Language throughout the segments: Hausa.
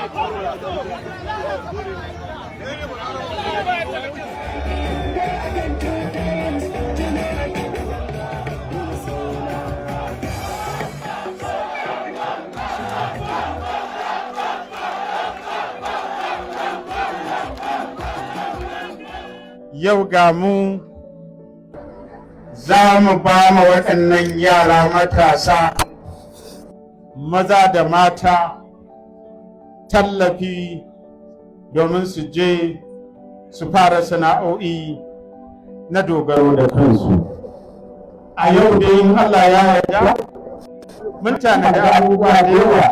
Yau ga mu za mu ba ma waɗannan yara matasa maza da mata tallafi domin su je su fara sana'o'i na dogaro da kansu. A yau da yin Allah ya yarda mun tanadi abubuwa da yawa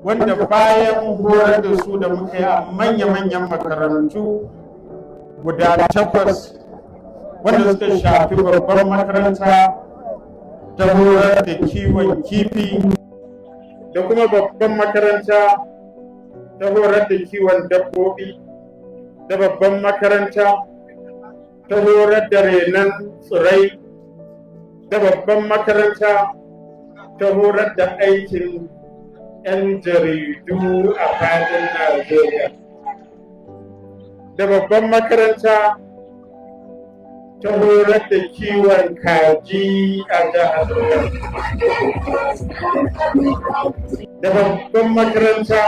wanda bayan horar da su da muka yi a manya-manyan makarantu guda 8 wanda suka shafi babbar makaranta ta horar da kiwon kifi da kuma babban makaranta ta horar da kiwon dabbobi da babban makaranta ta horar da renon tsirai da babban makaranta ta horar da aikin 'yan jaridu a fadin Najeriya da babban makaranta ta horar da kiwon kaji a jihar da babban makaranta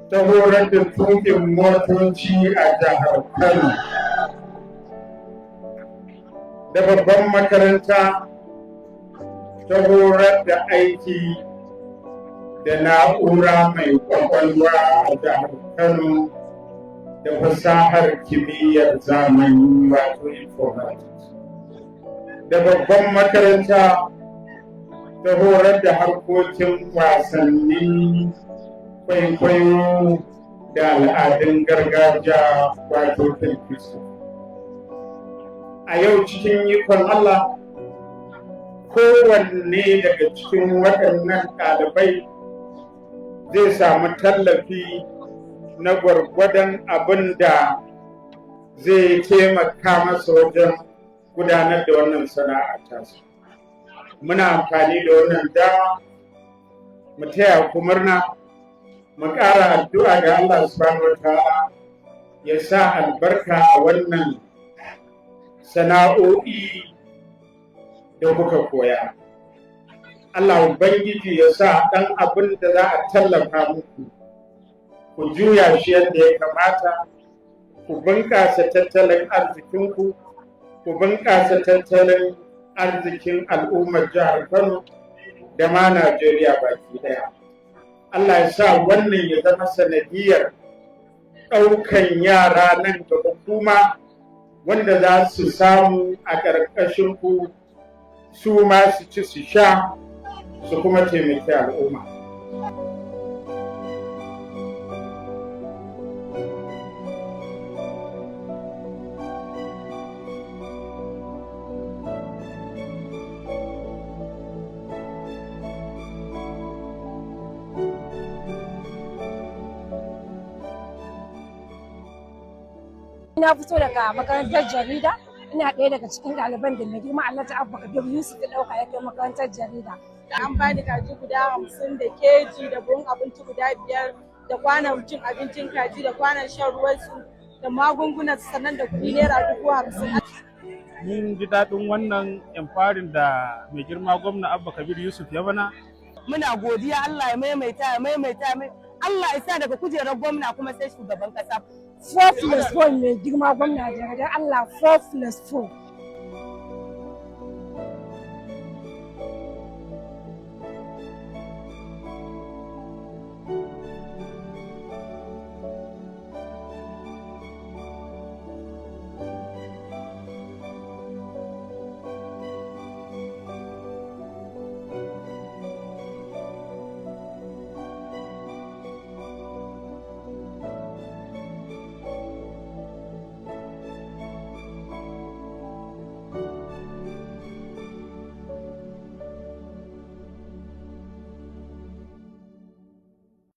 ta horar da tuƙin motoci a jihar Kano da babban makaranta ta horar da aiki da na'ura mai kwakwalwa a jihar Kano da fasahar kimiyyar zamani wato informatics da babban makaranta ta horar da harkokin wasannin kwaikwayo da al'adun gargajiya wato filfisu. A yau cikin ikon Allah kowanne daga cikin waɗannan ɗalibai zai samu tallafi na gwargwadon abin da zai taimaka masa wajen gudanar da wannan sana'a tasu. Muna amfani da wannan dama mu taya ku murna, mu ƙara addu'a ga Allah subhanahu wa ta'ala ya sa albarka a wannan sana'o'i da kuka koya. Allah Ubangiji ya sa ɗan abin da za a tallafa muku ku juya shi yadda ya kamata, ku bunƙasa tattalin arzikinku, ku bunƙasa tattalin arzikin al'ummar jihar Kano da ma Najeriya baki ɗaya. Allah ya sa wannan ya zama sanadiyar ɗaukan yara nan gaba kuma wanda za su samu a ƙarƙashin ku su ma su ci su sha su kuma taimaki al'umma. Na fito daga makarantar jarida, ina ɗaya daga cikin ɗaliban da mai girma Alhaji Abba Kabir Yusuf ya ɗauka ya kai makarantar jarida. An bani kaji guda 50 da keji da buhun abinci guda 5 da kwanan cin abincin kaji da kwanan shan ruwansu da magungunan sannan da kuɗi naira 50,000. Mun ji daɗin wannan emfarin da mai girma gwamna Abba Kabir Yusuf ya bana. Muna godiya Allah ya maimaita Allah ya sa daga kujerar gwamna kuma sai shugaban kasa. 4+4 mai girma gwamna da Allah 4+4.